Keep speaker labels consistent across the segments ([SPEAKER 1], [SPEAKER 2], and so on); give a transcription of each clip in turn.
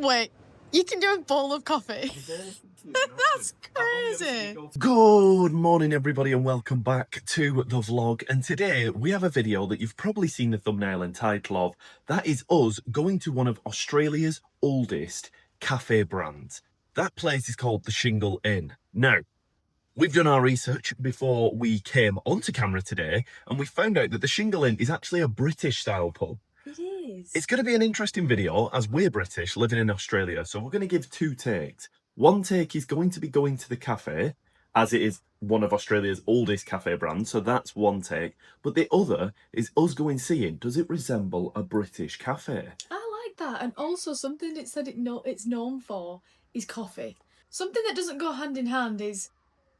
[SPEAKER 1] Wait, you can do a bowl of coffee? That's crazy.
[SPEAKER 2] Good morning everybody and welcome back to the vlog, and today we have a video that you've probably seen the thumbnail and title of. That is us going to one of Australia's oldest cafe brands. That place is called the Shingle Inn. Now, we've done our research before we came onto camera today and we found out that the Shingle Inn is actually a British style pub.
[SPEAKER 1] It is.
[SPEAKER 2] It's going to be an interesting video as we're British living in Australia, so we're going to give two takes. One take is going to be going to the cafe, as it is one of Australia's oldest cafe brands, so that's one take. But the other is us going seeing, does it resemble a British cafe?
[SPEAKER 1] I like that, and also something it said it's known for is coffee. Something that doesn't go hand in hand is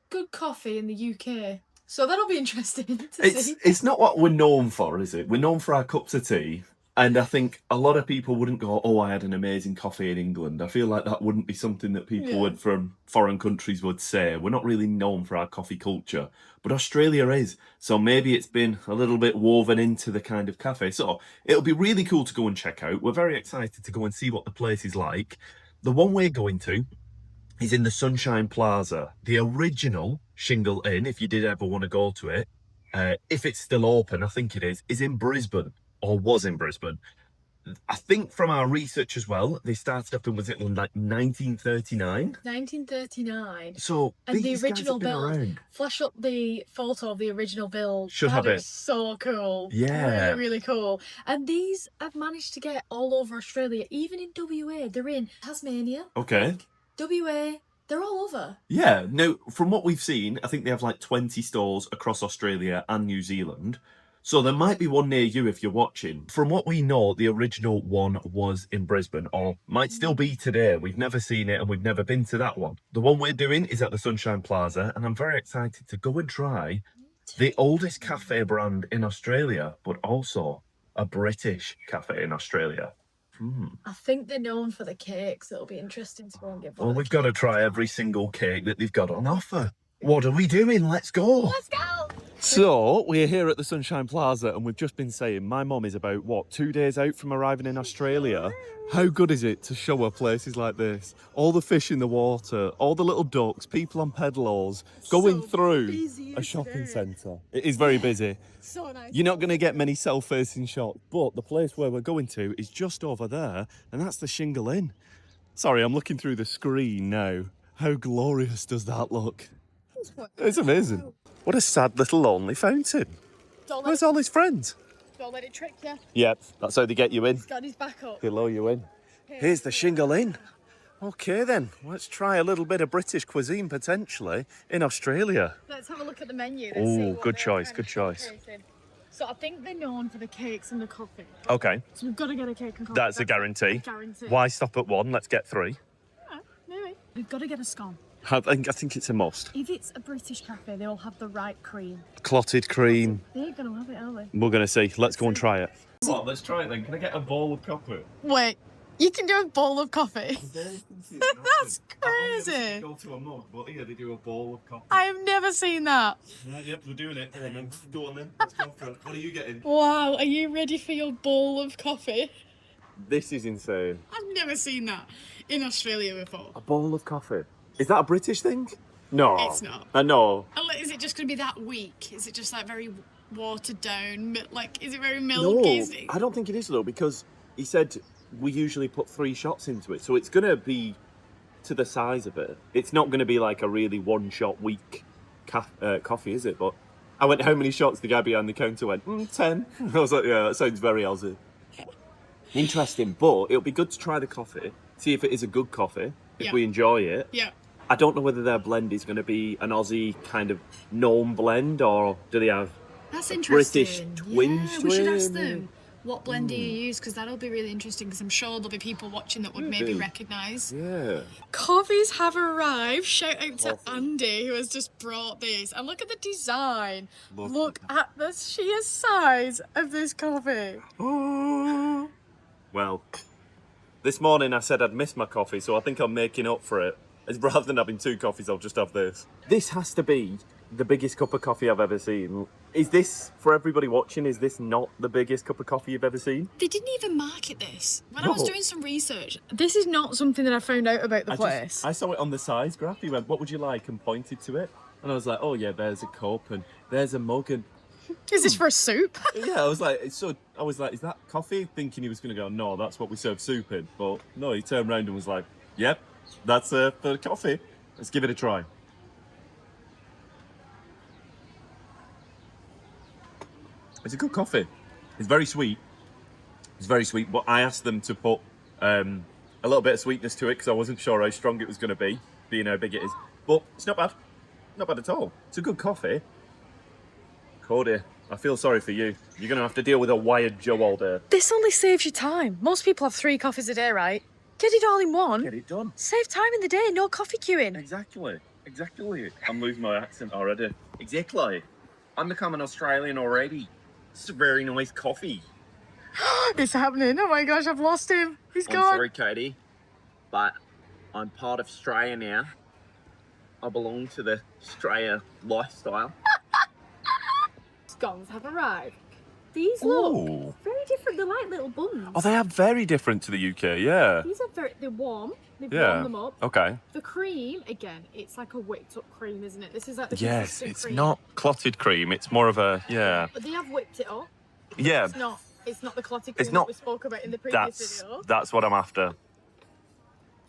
[SPEAKER 1] good coffee in the UK. So that'll be interesting to see.
[SPEAKER 2] It's not what we're known for, is it? We're known for our cups of tea. And I think a lot of people wouldn't go, oh, I had an amazing coffee in England. I feel like that wouldn't be something that people would from foreign countries would say. We're not really known for our coffee culture, but Australia is. So maybe it's been a little bit woven into the kind of cafe. So it'll be really cool to go and check out. We're very excited to go and see what the place is like. The one we're going to is in the Sunshine Plaza, the original Shingle Inn, if you did ever want to go to it. If it's still open, I think it is in Brisbane. Or was in Brisbane. I think from our research as well, they started up in, was it like 1939?
[SPEAKER 1] 1939.
[SPEAKER 2] So
[SPEAKER 1] and
[SPEAKER 2] these
[SPEAKER 1] the original
[SPEAKER 2] guys have been
[SPEAKER 1] build.
[SPEAKER 2] around.
[SPEAKER 1] Flash up the photo of the original build.
[SPEAKER 2] Should have it.
[SPEAKER 1] So cool.
[SPEAKER 2] Yeah.
[SPEAKER 1] Really, really cool. And these I've managed to get all over Australia, even in WA. They're in Tasmania.
[SPEAKER 2] Okay.
[SPEAKER 1] WA. They're all over.
[SPEAKER 2] Yeah. Now, from what we've seen, I think they have like 20 stores across Australia and New Zealand. So there might be one near you if you're watching. From what we know, the original one was in Brisbane, or might still be today. We've never seen it and we've never been to that one. The one we're doing is at the Sunshine Plaza, and I'm very excited to go and try the oldest cafe brand in Australia, but also a British cafe in Australia.
[SPEAKER 1] I think they're known for the cakes. It'll be interesting to go and get one.
[SPEAKER 2] Well, we've got to try every single cake that they've got on offer. What are we doing? Let's go.
[SPEAKER 1] Let's go.
[SPEAKER 2] So, we're here at the Sunshine Plaza and we've just been saying my mum is about, what, 2 days out from arriving in Australia? How good is it to show her places like this? All the fish in the water, all the little ducks, people on pedals, going through a shopping centre. It is very busy.
[SPEAKER 1] So nice.
[SPEAKER 2] You're not going to get many self-facing shots, but the place where we're going to is just over there, and that's the Shingle Inn. Sorry, I'm looking through the screen now. How glorious does that look? It's amazing. What a sad little lonely fountain. Where's all his friends?
[SPEAKER 1] Don't let it trick you.
[SPEAKER 2] Yep, that's how they get you in.
[SPEAKER 1] He's got his back up.
[SPEAKER 2] They lure you in. Here's the Shingle Inn. Okay then, let's try a little bit of British cuisine potentially in Australia.
[SPEAKER 1] Let's have a look at the menu.
[SPEAKER 2] Oh, good choice, good choice.
[SPEAKER 1] So I think they're known for the cakes and the coffee.
[SPEAKER 2] Okay.
[SPEAKER 1] So we've got to get a cake and coffee.
[SPEAKER 2] That's a guarantee.
[SPEAKER 1] Guarantee.
[SPEAKER 2] Why stop at one? Let's get three.
[SPEAKER 1] Maybe. We've got to get a scone.
[SPEAKER 2] I think it's a must.
[SPEAKER 1] If it's a British cafe, they all have the right cream.
[SPEAKER 2] Clotted cream.
[SPEAKER 1] They ain't going to have it, are they?
[SPEAKER 2] We're going to see. Let's go and try it. Come on, let's try it then. Can I get a bowl of coffee?
[SPEAKER 1] Wait, you can do a bowl of coffee? That's crazy.
[SPEAKER 2] Go to a mug, but here they do a bowl of coffee.
[SPEAKER 1] I have never seen that.
[SPEAKER 2] Yep, we're doing it. Go on then. Let's go for it. What are you getting?
[SPEAKER 1] Wow, are you ready for your bowl of coffee?
[SPEAKER 2] This is insane.
[SPEAKER 1] I've never seen that in Australia before.
[SPEAKER 2] A bowl of coffee. Is that a British thing? No.
[SPEAKER 1] It's not.
[SPEAKER 2] No.
[SPEAKER 1] Is it just going to be that weak? Is it just like very watered down? Like, is it very milky?
[SPEAKER 2] No, I don't think it is though, because he said we usually put 3 shots into it, so it's going to be to the size of it. It's not going to be like a really one-shot weak coffee, is it? But I went, how many shots? The guy behind the counter went, 10. I was like, yeah, that sounds very Aussie. Interesting, but it'll be good to try the coffee, see if it is a good coffee, if we enjoy it.
[SPEAKER 1] Yeah.
[SPEAKER 2] I don't know whether their blend is going to be an Aussie kind of known blend, or do they have
[SPEAKER 1] That's
[SPEAKER 2] a
[SPEAKER 1] interesting.
[SPEAKER 2] British twinge to
[SPEAKER 1] We should
[SPEAKER 2] it?
[SPEAKER 1] ask them what blend do you use, because that'll be really interesting, because I'm sure there'll be people watching that would maybe recognise.
[SPEAKER 2] Yeah.
[SPEAKER 1] Coffees have arrived. Shout out to Andy who has just brought this. And look at the design. Look at the sheer size of this coffee.
[SPEAKER 2] Well, this morning I said I'd miss my coffee, so I think I'm making up for it. Rather than having 2 coffees, I'll just have this. This has to be the biggest cup of coffee I've ever seen. Is this, for everybody watching, is this not the biggest cup of coffee you've ever seen?
[SPEAKER 1] They didn't even market this. When I
[SPEAKER 2] No.
[SPEAKER 1] was doing some research, this is not something that I found out about the place.
[SPEAKER 2] I saw it on the size graph. He went, "What would you like?" and pointed to it. And I was like, "Oh yeah, there's a cup and there's a mug and."
[SPEAKER 1] Is this for a soup?
[SPEAKER 2] Yeah, I was like, "Is that coffee?" Thinking he was going to go, "No, that's what we serve soup in." But no, he turned around and was like, "Yep, that's for coffee. Let's give it a try." It's a good coffee. It's very sweet. It's very sweet, but I asked them to put a little bit of sweetness to it because I wasn't sure how strong it was going to be, being how big it is. But it's not bad. Not bad at all. It's a good coffee. Cody, I feel sorry for you. You're going to have to deal with a wired Joe all day.
[SPEAKER 1] This only saves you time. Most people have 3 coffees a day, right? Get it all in one.
[SPEAKER 2] Get it done.
[SPEAKER 1] Save time in the day, no coffee queuing.
[SPEAKER 2] Exactly. I'm losing my accent already. Exactly. I'm becoming Australian already. It's a very nice coffee.
[SPEAKER 1] It's happening. Oh my gosh, I've lost him. He's
[SPEAKER 2] I'm
[SPEAKER 1] gone.
[SPEAKER 2] sorry, Katie, but I'm part of Australia now. I belong to the Australia lifestyle.
[SPEAKER 1] Scones have arrived. These
[SPEAKER 2] Ooh.
[SPEAKER 1] look very different. They're like little buns.
[SPEAKER 2] Oh, they are very different to the UK, yeah.
[SPEAKER 1] These are they're warm. They've
[SPEAKER 2] Yeah.
[SPEAKER 1] warmed them up.
[SPEAKER 2] Okay.
[SPEAKER 1] The cream, again, it's like a whipped up cream, isn't it? This is like the
[SPEAKER 2] Yes,
[SPEAKER 1] consistent
[SPEAKER 2] it's
[SPEAKER 1] cream.
[SPEAKER 2] not clotted cream. It's more of a, yeah.
[SPEAKER 1] But they have whipped it up.
[SPEAKER 2] Yeah,
[SPEAKER 1] It's not the clotted cream
[SPEAKER 2] It's not-
[SPEAKER 1] that we spoke about in the previous video.
[SPEAKER 2] that's what I'm after.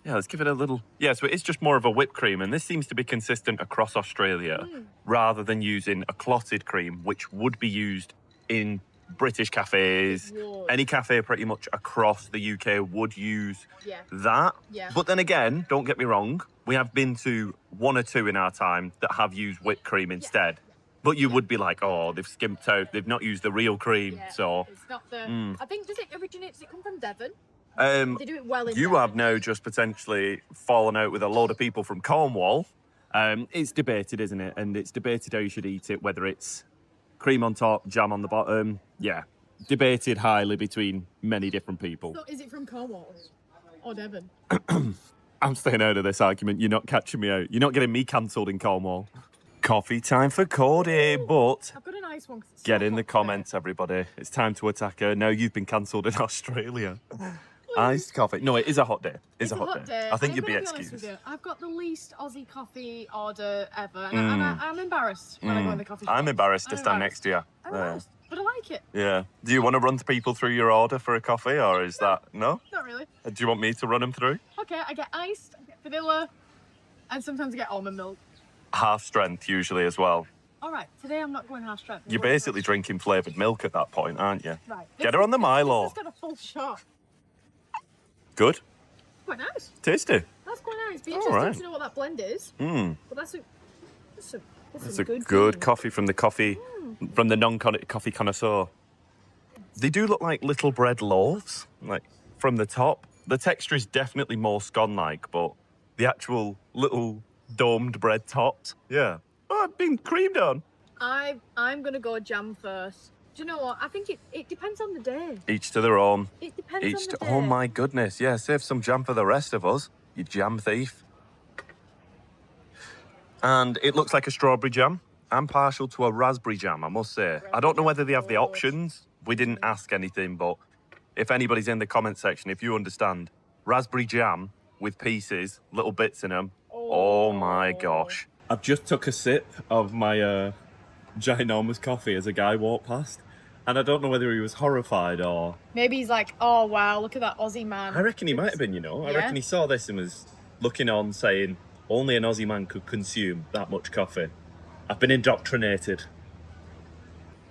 [SPEAKER 2] Yeah, let's give it a little... Yeah, so it's just more of a whipped cream, and this seems to be consistent across Australia, rather than using a clotted cream, which would be used in British cafes.
[SPEAKER 1] Would.
[SPEAKER 2] Any cafe pretty much across the UK would use
[SPEAKER 1] Yeah.
[SPEAKER 2] that.
[SPEAKER 1] Yeah.
[SPEAKER 2] But then again, don't get me wrong, we have been to 1 or 2 in our time that have used whipped cream instead. But you would be like, oh, they've skimped out, they've not used the real cream,
[SPEAKER 1] Yeah.
[SPEAKER 2] so...
[SPEAKER 1] It's not the... I think, does it come from Devon? They do it well in
[SPEAKER 2] You
[SPEAKER 1] Devon.
[SPEAKER 2] have now just potentially fallen out with a load of people from Cornwall. It's debated, isn't it? And it's debated how you should eat it, whether it's cream on top, jam on the bottom. Yeah, debated highly between many different people.
[SPEAKER 1] So is it from Cornwall or Devon?
[SPEAKER 2] I'm staying out of this argument. You're not catching me out. You're not getting me cancelled in Cornwall. Coffee time for Cody, but
[SPEAKER 1] I've got a nice one. 'Cause it's
[SPEAKER 2] get
[SPEAKER 1] so
[SPEAKER 2] in the
[SPEAKER 1] hot
[SPEAKER 2] comments, everybody. It's time to attack her. Now you've been cancelled in Australia. Iced coffee. No, it is a hot day.
[SPEAKER 1] It's a hot day.
[SPEAKER 2] I think
[SPEAKER 1] I'm
[SPEAKER 2] you'd be
[SPEAKER 1] gonna honest
[SPEAKER 2] excused.
[SPEAKER 1] with you. I've got the least Aussie coffee order ever, and I'm embarrassed when I go in the coffee shop.
[SPEAKER 2] I'm embarrassed to
[SPEAKER 1] I'm
[SPEAKER 2] stand
[SPEAKER 1] embarrassed.
[SPEAKER 2] next to you.
[SPEAKER 1] I'm embarrassed, but I like it.
[SPEAKER 2] Yeah. Do you want to run people through your order for a coffee, or is that no?
[SPEAKER 1] Not really.
[SPEAKER 2] Do you want me to run them through?
[SPEAKER 1] Okay, I get iced, I get vanilla, and sometimes I get almond milk.
[SPEAKER 2] Half strength usually as well.
[SPEAKER 1] All right, today I'm not going half strength. I'm
[SPEAKER 2] You're
[SPEAKER 1] going
[SPEAKER 2] basically drinking flavoured milk at that point, aren't you?
[SPEAKER 1] Right.
[SPEAKER 2] Get her on the Milo.
[SPEAKER 1] This has got a full shot.
[SPEAKER 2] Good.
[SPEAKER 1] Quite nice.
[SPEAKER 2] Tasty.
[SPEAKER 1] That's quite nice. Be
[SPEAKER 2] All
[SPEAKER 1] interesting
[SPEAKER 2] right.
[SPEAKER 1] to know what that blend is.
[SPEAKER 2] Mm.
[SPEAKER 1] But that's
[SPEAKER 2] It's a
[SPEAKER 1] good
[SPEAKER 2] good
[SPEAKER 1] thing.
[SPEAKER 2] coffee from the non-coffee connoisseur. They do look like little bread loaves, like from the top. The texture is definitely more scone-like, but the actual little domed bread tops, yeah. Oh, it's been creamed on.
[SPEAKER 1] I'm gonna go jam first. Do you know what? I think it depends on the day.
[SPEAKER 2] Each to their own.
[SPEAKER 1] It depends on the day.
[SPEAKER 2] Oh my goodness, yeah, save some jam for the rest of us, you jam thief. And it looks like a strawberry jam. I'm partial to a raspberry jam, I must say. I don't know whether they have the options. We didn't ask anything, but if anybody's in the comment section, if you understand, raspberry jam with pieces, little bits in them. Oh my gosh. I've just took a sip of my ginormous coffee as a guy walked past. And I don't know whether he was horrified or...
[SPEAKER 1] Maybe he's like, oh wow, look at that Aussie man.
[SPEAKER 2] I reckon he might have been, you know. I
[SPEAKER 1] Yeah.
[SPEAKER 2] reckon he saw this and was looking on saying, only an Aussie man could consume that much coffee. I've been indoctrinated.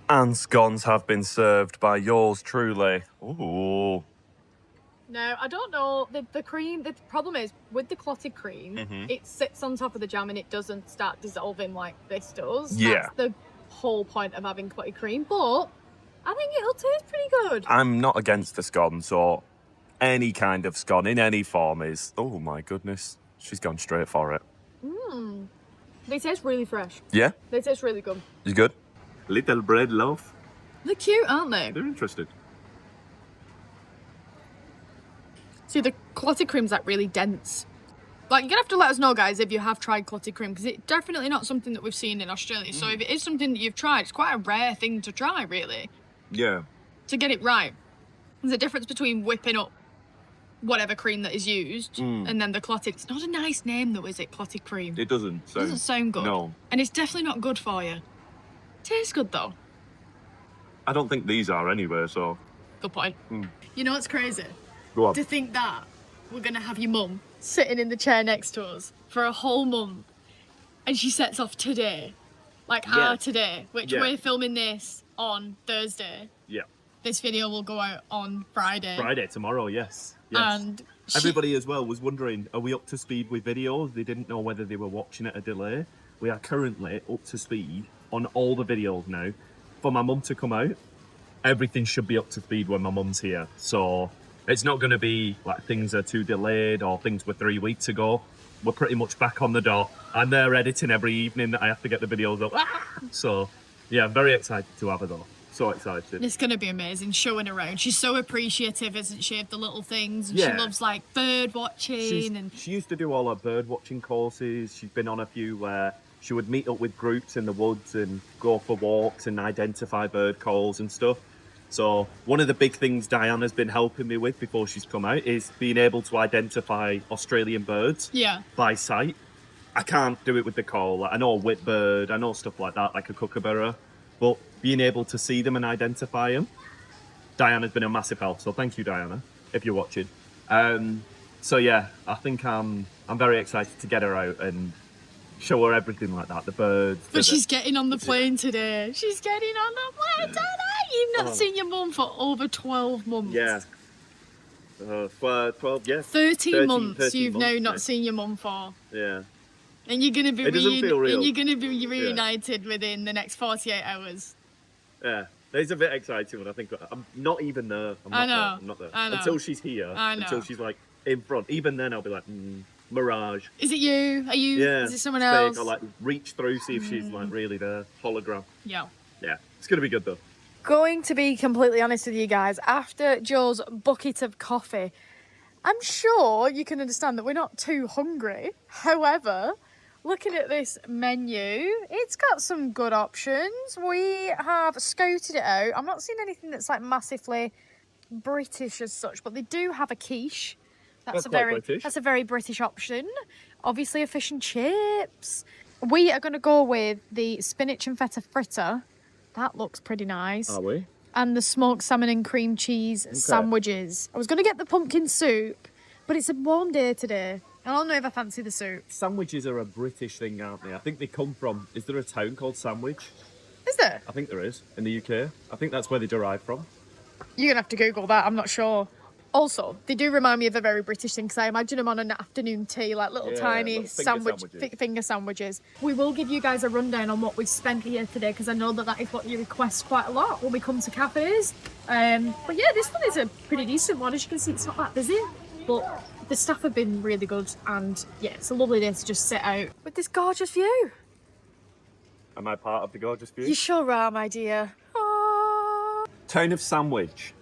[SPEAKER 2] And scones have been served by yours truly. Ooh.
[SPEAKER 1] No, I don't know. The cream, the problem is with the clotted cream, it sits on top of the jam and it doesn't start dissolving like this does.
[SPEAKER 2] Yeah.
[SPEAKER 1] That's the whole point of having clotted cream, but I think it'll taste pretty good.
[SPEAKER 2] I'm not against the scone, so any kind of scone in any form is... Oh my goodness. She's gone straight for it.
[SPEAKER 1] They taste really fresh.
[SPEAKER 2] Yeah?
[SPEAKER 1] They taste really good.
[SPEAKER 2] You good? Little bread loaf.
[SPEAKER 1] They're cute, aren't they?
[SPEAKER 2] They're interested.
[SPEAKER 1] See, the clotted cream's like really dense. Like, you're gonna have to let us know, guys, if you have tried clotted cream, because it's definitely not something that we've seen in Australia. So if it is something that you've tried, it's quite a rare thing to try, really.
[SPEAKER 2] Yeah.
[SPEAKER 1] To get it right. There's a difference between whipping up whatever cream that is used and then the clotted. It's not a nice name, though, is it? Clotted cream.
[SPEAKER 2] It doesn't.
[SPEAKER 1] It doesn't sound good.
[SPEAKER 2] No.
[SPEAKER 1] And it's definitely not good for you. Tastes good, though.
[SPEAKER 2] I don't think these are anywhere, so...
[SPEAKER 1] Good point. You know what's crazy?
[SPEAKER 2] Go on.
[SPEAKER 1] To think that we're going to have your mum sitting in the chair next to us for a whole month and she sets off today. Like our today, which we're filming this on Thursday.
[SPEAKER 2] Yeah.
[SPEAKER 1] This video will go out on Friday.
[SPEAKER 2] Friday, tomorrow, yes.
[SPEAKER 1] And
[SPEAKER 2] everybody as well was wondering, are we up to speed with videos? They didn't know whether they were watching at a delay. We are currently up to speed on all the videos now. For my mum to come out, everything should be up to speed when my mum's here. So it's not going to be like things are too delayed or things were 3 weeks ago. We're pretty much back on the dot. I'm there editing every evening that I have to get the videos up. So yeah, I'm very excited to have her though. So excited.
[SPEAKER 1] It's going to be amazing showing her around. She's so appreciative, isn't she, of the little things. And she loves like bird watching.
[SPEAKER 2] She used to do all her bird watching courses. She's been on a few where she would meet up with groups in the woods and go for walks and identify bird calls and stuff. So one of the big things Diana's been helping me with before she's come out is being able to identify Australian birds by sight. I can't do it with the call. Like, I know a whitbird, I know stuff like that, like a kookaburra, but being able to see them and identify them, Diana's been a massive help. So thank you, Diana, if you're watching. So yeah, I think I'm very excited to get her out and show her everything like that, the birds.
[SPEAKER 1] But she's getting on the plane today. She's getting on the plane today. You've not seen your mum for over 12 months.
[SPEAKER 2] Yeah. 12, yeah.
[SPEAKER 1] 13 months you've
[SPEAKER 2] months,
[SPEAKER 1] now not seen your mum for.
[SPEAKER 2] Yeah.
[SPEAKER 1] And you're gonna be
[SPEAKER 2] It doesn't feel real.
[SPEAKER 1] And you're gonna be reunited within the next 48 hours.
[SPEAKER 2] Yeah. It's a bit exciting when I think I'm not even there. I'm not there.
[SPEAKER 1] I know.
[SPEAKER 2] Until she's here.
[SPEAKER 1] I know.
[SPEAKER 2] Until she's like in front. Even then I'll be like, mirage.
[SPEAKER 1] Is it you? Are you?
[SPEAKER 2] Yeah.
[SPEAKER 1] Is it someone else?
[SPEAKER 2] I'll like reach through, see if she's like really there. Hologram.
[SPEAKER 1] Yeah.
[SPEAKER 2] Yeah. It's gonna be good though.
[SPEAKER 1] Going to be completely honest with you guys, after Joe's bucket of coffee, I'm sure you can understand that we're not too hungry. However, looking at this menu, it's got some good options. We have scouted it out. I'm not seeing anything that's like massively British as such, but they do have a quiche. That's a very British option. Obviously a fish and chips. We are going to go with the spinach and feta fritter. That looks pretty nice.
[SPEAKER 2] Are we?
[SPEAKER 1] And the smoked salmon and cream cheese sandwiches. I was going to get the pumpkin soup, but it's a warm day today. I don't know if I fancy the soup.
[SPEAKER 2] Sandwiches are a British thing, aren't they? I think they come from... Is there a town called Sandwich?
[SPEAKER 1] Is there?
[SPEAKER 2] I think there is, in the UK. I think that's where they derive from.
[SPEAKER 1] You're going to have to Google that, I'm not sure. Also, they do remind me of a very British thing, because I imagine them on an afternoon tea, like little tiny finger sandwiches. We will give you guys a rundown on what we've spent here today, because I know that is what you request quite a lot when we come to cafes. But yeah, this one is a pretty decent one. As you can see, it's not that busy, but the staff have been really good, and yeah, it's a lovely day to just sit out with this gorgeous view.
[SPEAKER 2] Am I part of the gorgeous view?
[SPEAKER 1] You sure are, my dear. Aww.
[SPEAKER 2] Town of Sandwich.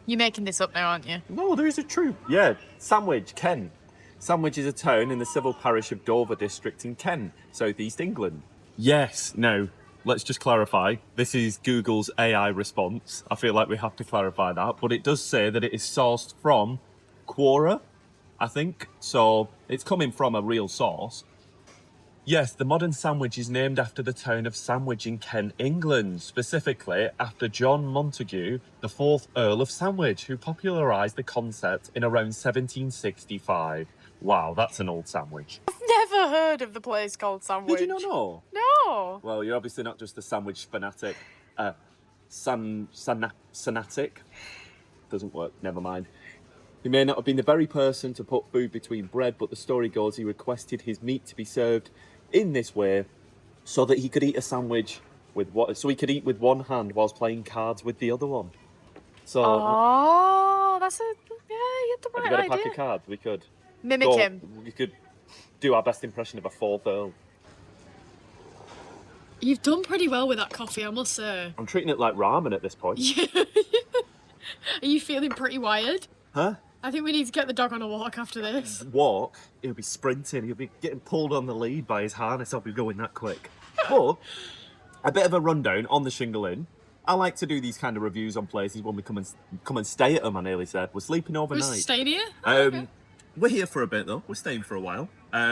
[SPEAKER 1] You're making this up now, aren't you?
[SPEAKER 2] No, there is a true. Yeah, Sandwich, Kent. Sandwich is a town in the civil parish of Dover district in Kent, South East England. Yes, no, let's just clarify. This is Google's AI response. I feel like we have to clarify that, but it does say that it is sourced from Quora, I think. So it's coming from a real source. Yes, the modern sandwich is named after the town of Sandwich in Kent, England, specifically after John Montagu, the 4th Earl of Sandwich, who popularised the concept in around 1765. Wow, that's an old sandwich.
[SPEAKER 1] I've never heard of the place called Sandwich.
[SPEAKER 2] Did you not know?
[SPEAKER 1] No.
[SPEAKER 2] Well, you're obviously not just a sandwich fanatic. Sanatic. Doesn't work, never mind. He may not have been the very person to put food between bread, but the story goes he requested his meat to be served in this way so that he could eat a sandwich with he could eat with one hand whilst playing cards with the other one. So
[SPEAKER 1] that's you had the right
[SPEAKER 2] have you got
[SPEAKER 1] idea.
[SPEAKER 2] a pack of cards? We could
[SPEAKER 1] mimic him.
[SPEAKER 2] We could do our best impression of a 4th Earl.
[SPEAKER 1] You've done pretty well with that coffee, I must say.
[SPEAKER 2] I'm treating it like ramen at this point.
[SPEAKER 1] Are you feeling pretty wired?
[SPEAKER 2] Huh?
[SPEAKER 1] I think we need to get the dog on a walk after this.
[SPEAKER 2] Walk, he'll be sprinting, he'll be getting pulled on the lead by his harness, I'll be going that quick. But a bit of a rundown on the Shingle Inn. I like to do these kind of reviews on places when we come and stay at them, I nearly said. We're sleeping overnight.
[SPEAKER 1] We're staying here?
[SPEAKER 2] Okay. We're here for a bit though, we're staying for a while.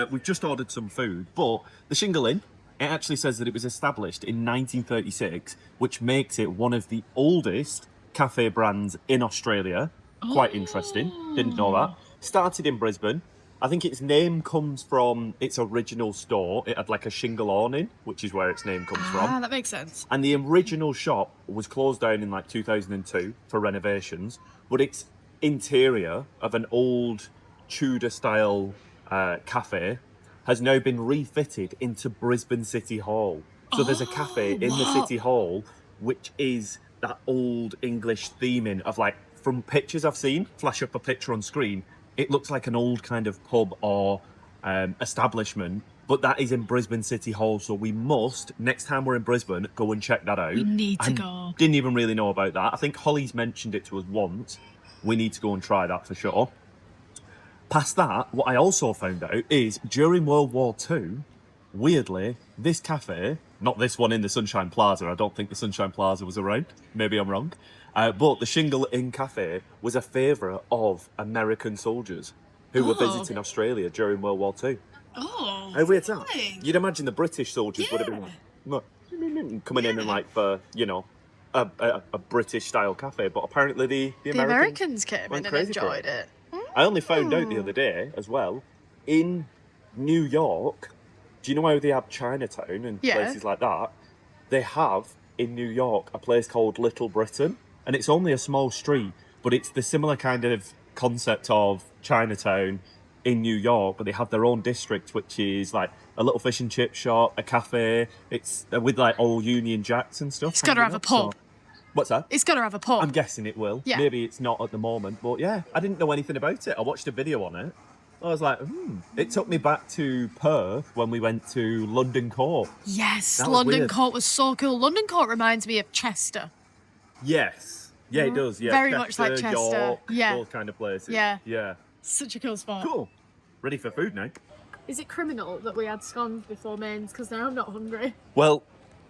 [SPEAKER 2] We've just ordered some food, but the Shingle Inn, it actually says that it was established in 1936, which makes it one of the oldest cafe brands in Australia. Quite interesting, didn't know that. Started in Brisbane. I think its name comes from its original store. It had like a shingle awning, which is where its name comes from.
[SPEAKER 1] Ah, that makes sense.
[SPEAKER 2] And the original shop was closed down in like 2002 for renovations, but its interior of an old Tudor-style cafe has now been refitted into Brisbane City Hall. So there's a cafe in the City Hall, which is that old English theming of like, from pictures I've seen, flash up a picture on screen, it looks like an old kind of pub or establishment, but that is in Brisbane City Hall. So we must, next time we're in Brisbane, go and check that out.
[SPEAKER 1] We need to go.
[SPEAKER 2] Didn't even really know about that. I think Holly's mentioned it to us once. We need to go and try that for sure. Past that, what I also found out is during World War II, weirdly, this cafe, not this one in the Sunshine Plaza, I don't think the Sunshine Plaza was around, maybe I'm wrong, but the Shingle Inn Cafe was a favourite of American soldiers who were visiting Australia during World War II.
[SPEAKER 1] Oh,
[SPEAKER 2] How weird's that? You'd imagine the British soldiers would have been like, look, coming in and like for, you know, a British-style cafe, but apparently the
[SPEAKER 1] Americans came in and enjoyed it.
[SPEAKER 2] I only found out the other day as well, in New York, do you know how they have Chinatown and places like that? They have, in New York, a place called Little Britain, and it's only a small street, but it's the similar kind of concept of Chinatown in New York, but they have their own district, which is like a little fish and chip shop, a cafe, it's with like old Union Jacks and stuff.
[SPEAKER 1] It's got to have a pub.
[SPEAKER 2] So, what's that?
[SPEAKER 1] It's got to have a pub.
[SPEAKER 2] I'm guessing it will.
[SPEAKER 1] Yeah.
[SPEAKER 2] Maybe it's not at the moment, but yeah, I didn't know anything about it. I watched a video on it. I was like, It took me back to Perth when we went to London Court.
[SPEAKER 1] Yes,
[SPEAKER 2] That was
[SPEAKER 1] London
[SPEAKER 2] weird.
[SPEAKER 1] Court was so cool. London Court reminds me of Chester.
[SPEAKER 2] Yes. Yeah, it does. Yeah.
[SPEAKER 1] Very much like Chester.
[SPEAKER 2] York,
[SPEAKER 1] Yeah.
[SPEAKER 2] those kind of places.
[SPEAKER 1] Yeah.
[SPEAKER 2] Yeah.
[SPEAKER 1] Such a cool spot.
[SPEAKER 2] Cool. Ready for food now?
[SPEAKER 1] Is it criminal that we had scones before mains? Because now I'm not hungry.
[SPEAKER 2] Well,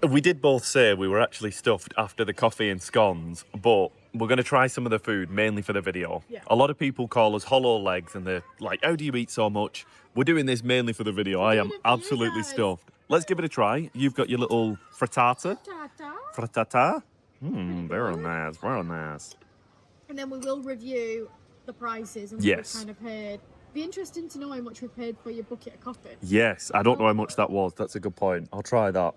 [SPEAKER 2] we did both say we were actually stuffed after the coffee and scones, but we're going to try some of the food mainly for the video.
[SPEAKER 1] Yeah.
[SPEAKER 2] A lot of people call us hollow legs and they're like, how do you eat so much? We're doing this mainly for the video. I am
[SPEAKER 1] doing it for you
[SPEAKER 2] absolutely
[SPEAKER 1] guys.
[SPEAKER 2] stuffed. Let's give it a try. You've got your little frittata.
[SPEAKER 1] Ta-ta.
[SPEAKER 2] Frittata? Very nice, very nice.
[SPEAKER 1] And then we will review the prices and what
[SPEAKER 2] Yes.
[SPEAKER 1] we've kind of paid. Be interesting to know how much we paid for your bucket of coffee.
[SPEAKER 2] Yes, I don't know how much that was. That's a good point. I'll try that.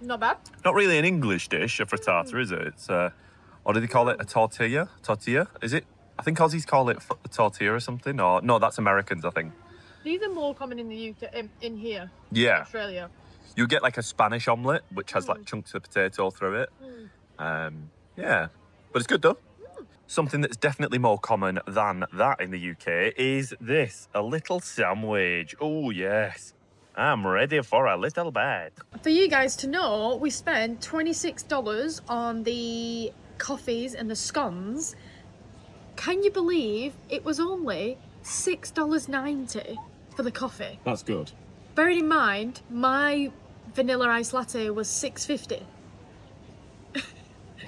[SPEAKER 1] Not bad.
[SPEAKER 2] Not really an English dish, a frittata, is it? It's or do they call it a tortilla? Tortilla? Is it? I think Aussies call it a tortilla or something. Or no, that's Americans, I think.
[SPEAKER 1] These are more common in the UK, in here,
[SPEAKER 2] Yeah.
[SPEAKER 1] Australia.
[SPEAKER 2] You get like a Spanish omelette, which has like chunks of potato through it. Yeah, but it's good though. Something that's definitely more common than that in the UK is this, a little sandwich. Oh yes, I'm ready for a little bite.
[SPEAKER 1] For you guys to know, we spent $26 on the coffees and the scones. Can you believe it was only $6.90 for the coffee?
[SPEAKER 2] That's good.
[SPEAKER 1] Bearing in mind, my vanilla ice latte was $6.50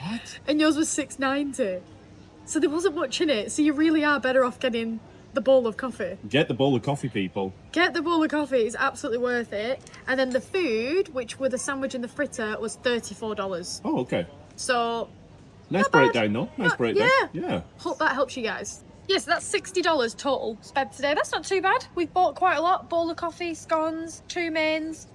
[SPEAKER 2] What?
[SPEAKER 1] and yours was $6.90. So there wasn't much in it. So you really are better off getting the bowl of coffee.
[SPEAKER 2] Get the bowl of coffee, people.
[SPEAKER 1] Get the bowl of coffee, it's absolutely worth it. And then the food, which were the sandwich and the fritter, was $34.
[SPEAKER 2] Oh, okay.
[SPEAKER 1] So
[SPEAKER 2] Nice
[SPEAKER 1] Not bad.
[SPEAKER 2] breakdown, though. Nice breakdown.
[SPEAKER 1] yeah. Hope that helps you guys. Yes, that's $60 total spent today. That's not too bad. We've bought quite a lot. Bowl of coffee, scones, 2 mains.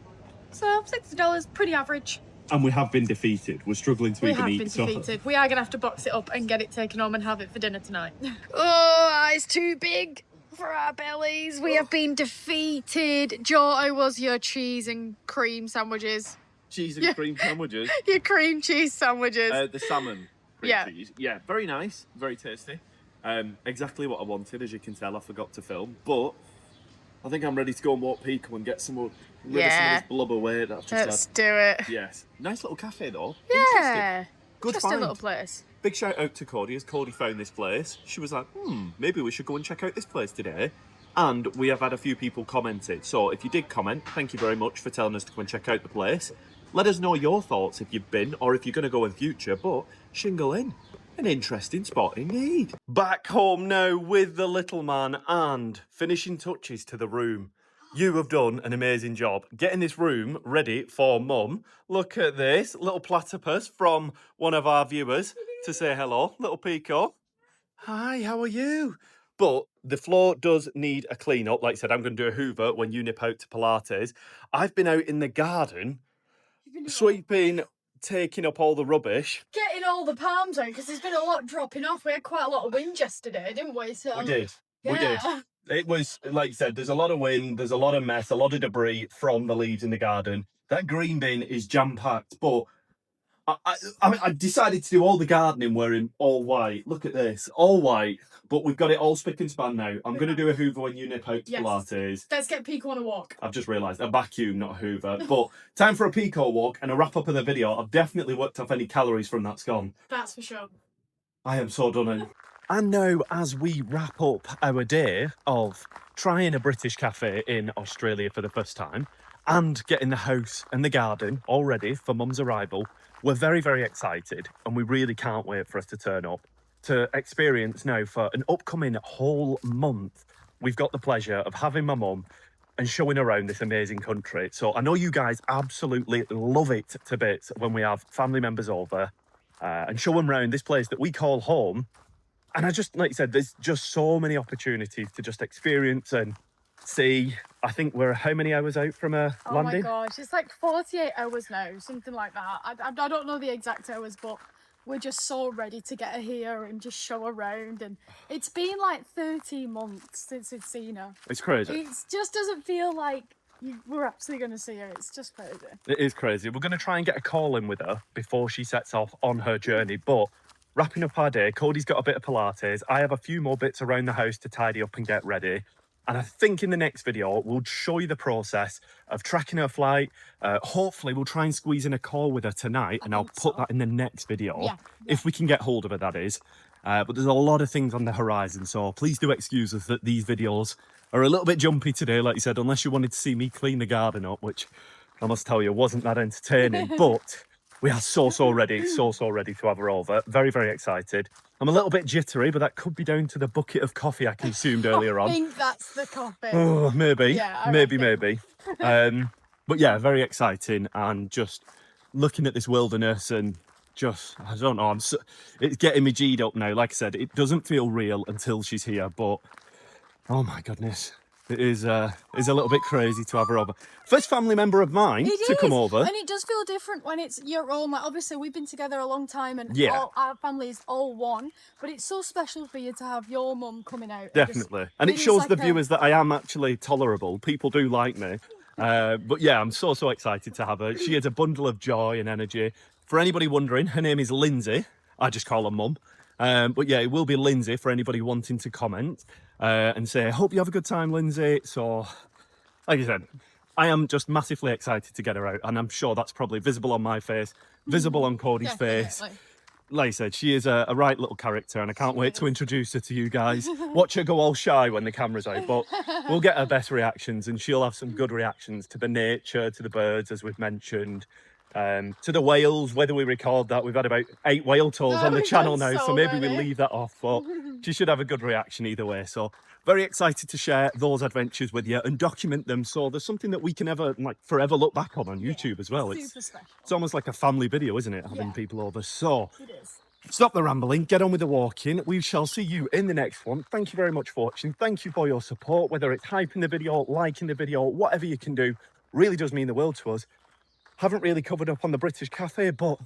[SPEAKER 1] So $60, pretty average.
[SPEAKER 2] And we have been defeated. We're struggling to
[SPEAKER 1] We
[SPEAKER 2] even
[SPEAKER 1] have
[SPEAKER 2] eat.
[SPEAKER 1] been
[SPEAKER 2] so-
[SPEAKER 1] defeated. We are going to have to box it up and get it taken home and have it for dinner tonight. Oh, it's too big for our bellies. We have been defeated. Joe, how was your cheese and cream sandwiches?
[SPEAKER 2] Cheese and cream sandwiches.
[SPEAKER 1] Your cream cheese sandwiches.
[SPEAKER 2] The salmon cream
[SPEAKER 1] Yeah.
[SPEAKER 2] cheese. Yeah, very nice. Very tasty. Exactly what I wanted, as you can tell. I forgot to film. But I think I'm ready to go and walk Picco and get rid of some of this blubber weight that I've just
[SPEAKER 1] Let's do it.
[SPEAKER 2] had. Yes. Nice little cafe, though.
[SPEAKER 1] Yeah.
[SPEAKER 2] Good
[SPEAKER 1] Just
[SPEAKER 2] find.
[SPEAKER 1] a little place.
[SPEAKER 2] big shout out to Cody as Cody found this place. She was like, maybe we should go and check out this place today. And we have had a few people commented. So if you did comment, thank you very much for telling us to go and check out the place. Let us know your thoughts if you've been or if you're going to go in future. But Shingle Inn, an interesting spot indeed. Back home now with the little man and finishing touches to the room. You have done an amazing job getting this room ready for Mum. Look at this little platypus from one of our viewers to say hello. Little Picco. Hi, how are you? But the floor does need a clean up. Like I said, I'm going to do a hoover when you nip out to Pilates. I've been out in the garden, sweeping, taking up all the rubbish.
[SPEAKER 1] Getting all the palms out because there's been a lot dropping off. We had quite a lot of wind yesterday, didn't we? So
[SPEAKER 2] We did.
[SPEAKER 1] yeah.
[SPEAKER 2] We did. It was, like you said, there's a lot of wind, there's a lot of mess, a lot of debris from the leaves in the garden. That green bin is jam-packed, but I decided to do all the gardening wearing all white. Look at this, all white. But we've got it all spick and span now. I'm going to do a hoover when you nip out to Pilates.
[SPEAKER 1] Let's get Picco on a walk.
[SPEAKER 2] I've just realised, a vacuum, not a hoover. But time for a Picco walk and a wrap-up of the video. I've definitely worked off any calories from that scone.
[SPEAKER 1] That's for sure.
[SPEAKER 2] I am so done in. And now, as we wrap up our day of trying a British cafe in Australia for the first time and getting the house and the garden all ready for Mum's arrival, we're very, very excited and we really can't wait for us to turn up to experience now for an upcoming whole month. We've got the pleasure of having my mum and showing around this amazing country. So I know you guys absolutely love it to bits when we have family members over and show them around this place that we call home. And I just, like you said, there's just so many opportunities to just experience and see. I think we're how many hours out from a landing?
[SPEAKER 1] Oh my gosh, it's like 48 hours now, something like that. I don't know the exact hours, but we're just so ready to get her here and just show around. And it's been like 13 months since we've seen her.
[SPEAKER 2] It's crazy.
[SPEAKER 1] It just doesn't feel like we're actually going to see her. It's just crazy.
[SPEAKER 2] It is crazy. We're going to try and get a call in with her before she sets off on her journey. But wrapping up our day, Cody's got a bit of Pilates. I have a few more bits around the house to tidy up and get ready. And I think in the next video, we'll show you the process of tracking her flight. Hopefully, we'll try and squeeze in a call with her tonight, and I'll put that in the next video, if we can get hold of her, that is. But there's a lot of things on the horizon, so please do excuse us that these videos are a little bit jumpy today, like you said, unless you wanted to see me clean the garden up, which I must tell you wasn't that entertaining. But we are so ready to have her over. Very, very excited. I'm a little bit jittery, but that could be down to the bucket of coffee I consumed earlier on.
[SPEAKER 1] I think that's the coffee.
[SPEAKER 2] Oh, maybe.
[SPEAKER 1] Yeah,
[SPEAKER 2] maybe. But yeah, very exciting, and just looking at this wilderness and just, I don't know, it's getting me G'd up now. Like I said, it doesn't feel real until she's here, but oh my goodness. It is a little bit crazy to have her over. First family member of mine to come over.
[SPEAKER 1] And it does feel different when it's your own. Like, obviously, we've been together a long time and all, our family is all one. But it's so special for you to have your mum coming out.
[SPEAKER 2] Definitely. And it shows the viewers that I am actually tolerable. People do like me. But yeah, I'm so excited to have her. She is a bundle of joy and energy. For anybody wondering, her name is Lindsay. I just call her Mum. But yeah, it will be Lindsay for anybody wanting to comment and say, hope you have a good time, Lindsay. So, like I said, I am just massively excited to get her out. And I'm sure that's probably visible on my face, visible on Cody's face. Like I said, she is a right little character, and I can't wait to introduce her to you guys. Watch her go all shy when the camera's out, but we'll get her best reactions, and she'll have some good reactions to the nature, to the birds, as we've mentioned. To the whales, whether we record that, we've had about 8 whale tours on the channel now, so maybe we'll leave that off, but she should have a good reaction either way. So very excited to share those adventures with you and document them, so there's something that we can ever, like, forever look back on YouTube as well. It's almost like a family video, isn't it, having people over? So
[SPEAKER 1] it is.
[SPEAKER 2] Stop the rambling, get on with the walking. We shall see you in the next one. Thank you very much for watching. Thank you for your support, whether it's hyping the video, liking the video, whatever you can do, really does mean the world to us. Haven't really covered up on the British cafe, but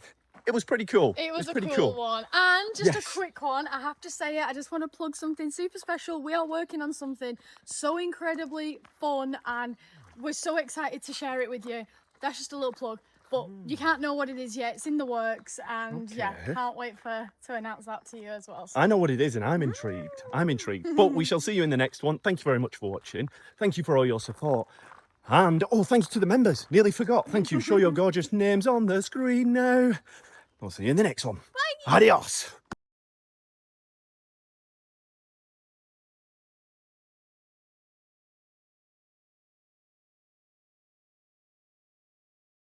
[SPEAKER 2] it was pretty cool.
[SPEAKER 1] It was a pretty cool one. And just a quick one, I have to say it, I just want to plug something super special. We are working on something so incredibly fun, and we're so excited to share it with you. That's just a little plug, but you can't know what it is yet. It's in the works, and yeah, can't wait to announce that to you as well. So.
[SPEAKER 2] I know what it is, and I'm intrigued. But we shall see you in the next one. Thank you very much for watching. Thank you for all your support. And, oh, thanks to the members. Nearly forgot. Thank you. Show your gorgeous names on the screen now. We'll see you in the next one. Bye. Adios.